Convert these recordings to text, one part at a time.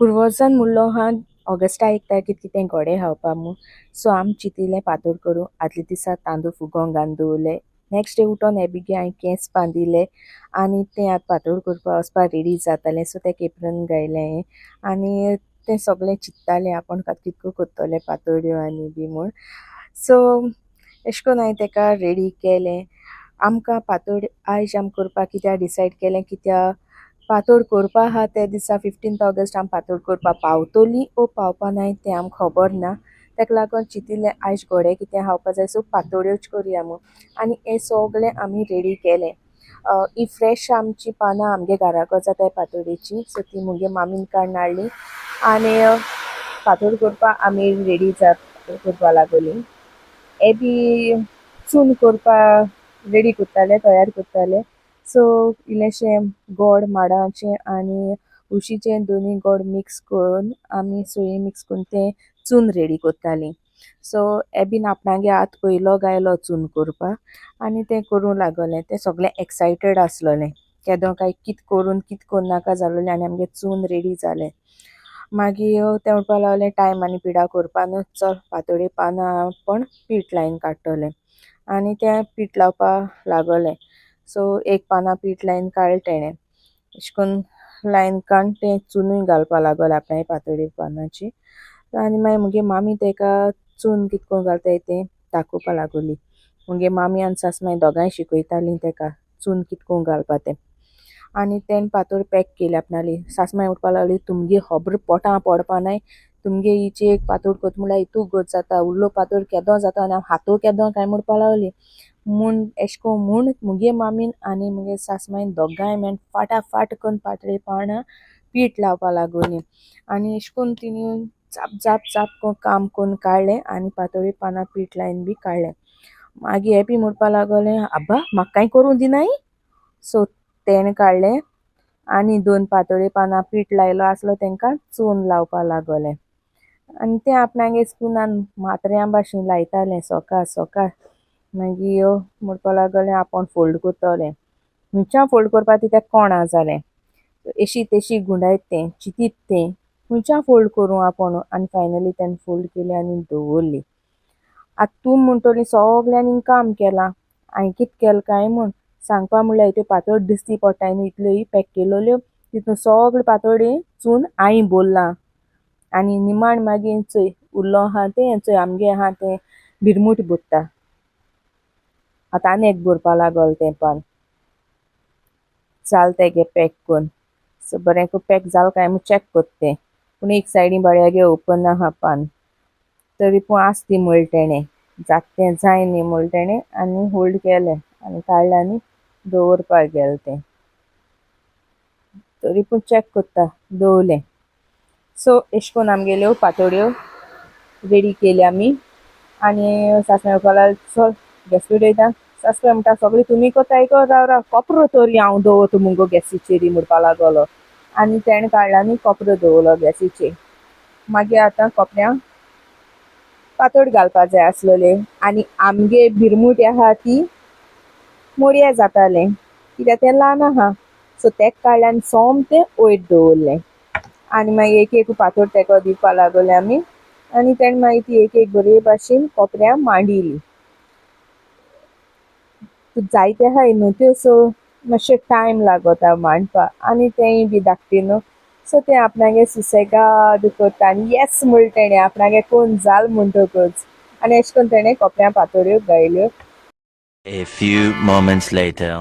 पुर्वजान म्हणलो हा ऑगस्टा 1 तारखेक कितें गोडे खावपा म्हूण. सो आमी चिंतिल्लें पातोळ करूं. आदले दिसा तांदूळ फुगोवंक घालून दवरले. नेक्स्ट डे उठोन हे बेगी हांवें केंस बांदिल्ले आनी तें आतां पातोळ करपा वचपा रेडी जातालें. सो तें एप्रन घायलें आनी तें सगळें चिंत्तालें आपूण कितको कोत्तोलें पातोळ्यो आनी बी म्हूण. सो अशें करून हांवें तेका रेडी केलें. आमकां पातोळ आयज आमी करपा कित्याक डिसायड केलें कित्याक पातोळ करपा आहा ते दिसा 15 ऑगस्ट आमी पातोळ करपा पावतलीं ओ पावपा नाय तें आमकां खबर ना. तेका लागोन चिंतिल्लें आयज गोडे कितें खावपा जाय सो पातोळ्योच करया म्हूण. आनी हें सगळें आमी रेडी केलें. ही फ्रेश आमची पानां आमगे घाराको जाताय पातोळेची. सो ती मुगे मामीन काडून हाडलीं आनी पातोळ करपा आमी रेडी करपा लागोलीं. हे बी चून करपा रेडी कोत्ताले तयार कोत्ताले. सो इल्लेशें गोड माडाचें आनी उशीचें दोनी गोड मिक्स करून आमी सोय मिक्स करून तें चून रेडी कोत्तालीं. सो हे बीन आपणागे आत पयलो गायलो चून करपा आनी तें करूं लागोलें. तें सगळें एक्सायटेड आसलोलें केदों काय कित करून कित कोन्नाका जालोलें आनी आमगे चून रेडी जालें. मागीर तें म्हणपा लागलें टायम आनी पिडा करपा न्हू चल पातोळे पानां आपण पीठ लायन काडटलें आनी तें पीठ लावपा लागोलें. सो एक पानां पीठ लायन काडलें तेणें अशें करून लायन काडून तें चुनूय घालपा लागोलें आपणागे पातोळे पानांची. आनी मागीर मुगे मामी तेका चून कितको घालताय तें दाखोवपा लागोली. मुगे मामी आनी सासू दोगांय शिकयतालीं तेका चून कितको घालपा तें. आनी तें पातोळ पॅक केलें आपणाली. सासूमाय म्हणपा लागली तुमगे खोबरो पोटां पडपा नाय. तुमगे हिची एक पातोळ कोत्ता म्हळ्यार हितू घोत जाता. उरलो पातोळ केदों जाता आनी हांव हातो केदों काय म्हणपा लागली. म्हूण एशें कोन्न म्हूण मुगे मामीन आनी मुगे सासूमायन दोगांय मेळोन फाटाफाट करून पातोळे पानां पीठ लावपा लागोलीं. आनी अशें करून तिणी जाप कोन्न काम करून काडलें आनी पातोळे पानां पीठ लायन बी काडलें. मागीर हे बी म्हणपा लागोलें आब्बा म्हाका कांय करूं दिनाय. सो तेणें काडलें आनी 2 पातोळे पानां पीठ लायलो आसलो तेंकां चून लावपा लागोलें. आनी तें आपणागे स्पुनान मात्र्यां भाशेन लायतालें सोका. मागीर म्हणपा लागोलें आपोण फोल्ड कोत्तोलें. खुंयच्या फोल्ड करपा ती तेका कोणा जालें. एशी तेशी गुंडायत तें चिंतीत तें खुंयच्या फोल्ड करूं आपोण आनी फायनली तेन्ना फोल्ड केली आनी दवरली. आतां तूं म्हणटोली सोगल्यांनी काम केलां. हांवें कित केलां काय म्हूण सांगपा म्हळ्यार ह्यो पातोळ दिश्टी पडटाय न्हू इतल्योय पॅक केलोल्यो तितून सोगळे पातोळे चून हांवें भरलां. आनी निमाण मागीर चोय उरलो आहा तें चोय आमगे आहा तें भिरमूट भरता. आतां आनी एक भरपा लागोलें तें पान जाल तेगे पॅक कोन्न. सो बरें कोन्न पॅक जाल काय म्हूण चॅक कोत्ता तें पूण एक सायडीन बाळ्यागे ओपन आहा पान. तरी पूण आसती म्हळ्ळें तेणें जात तें जाय न्ही म्हूण तेणें आनी होल्ड केलें आनी काडलें आनी दवरपाक गेलें तें. तरी पूण चॅक कोत्ता दवरलें. सो अशें कोन्न आमगेल्यो पातोळ्यो रेडी केल्यो आमी. आनी सासू म्हणपा लागली चल गॅस पेटयता. सासूबाय म्हणटा सगळें तुमी कोत्ताय गो राव कोपरो तोरी हांव दवरता मुगो गॅसीचेर म्हणपा लागोलो. आनी तेणें काडलो आनी कोपरो दवरलो गॅसीचेर. मागीर आतां कोपऱ्यांक पातोळ घालपा जाय आसलोले आनी आमगे भिरमूट आहा ती मोडया जातालें कित्याक तें ल्हान आहा. सो तेका काडलें आनी सोमतें वयर दवरलें आनी मागीर एक पातोळ तेका दिवपा लागोलीं आमी. आनी तेणें मागीर ती एक बरे भाशेन कोपऱ्यांक मांडिली. जायत्यो आहाय न्हू त्यो सो मातशें टायम लागोता मांडपा आनी तेंय बी धाकटी न्हू. सो तें आपणागे सुसेगाद करता आनी येस म्हूण तेणें आपणागे कोन्न जाल म्हणटकूच आनी अशें करून तेणें कोपऱ्यां पातोळ्यो गायल्यो. A few moments later.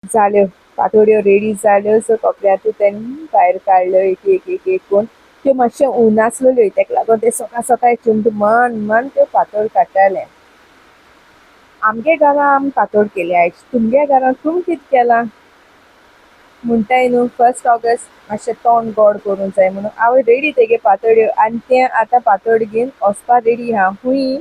जाल्यो पातोळ्यो रेडी जाल्यो. सो कोपऱ्यांतू तेन्ना भायर काडल्यो एक कोन्न. त्यो मातश्यो उन आसलोल्यो तेका लागोन ते सोकाय मन त्यो पातोळ काडटाले. आमगे घरां आमी पातोळ केली आयज. तुमगे घरां तुमी कित केलां म्हणटाय न्हू 1 ऑगस्ट मातशें तोंड गोड करूं जाय म्हणून हांव रेडी तेगे पातोळ्यो आनी तें आतां पातोळ घेवन वचपा रेडी आहा खूंय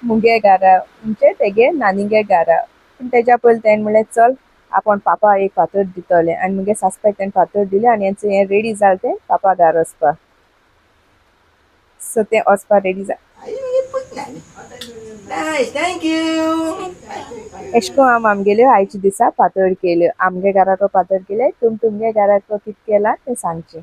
मुगे घारा म्हणजे तेगे नानीगे घारा. पूण तेज्या पयलीं तेणें म्हणलें चल आपोण पापा एक पातोळ दितोलें आनी मुगे सासूबायक तेणें पातोळ दिली आनी हें रेडी जालें तें पापा घारा वचपा. सो तें वचपा रेडी अशें कोन्न आमी आमगेल्यो आयच्या दिसा पातोळ केल्यो. आमगे घाराको पातोळ केलें. तुमगे घाराको कित केलां तें सांगचें.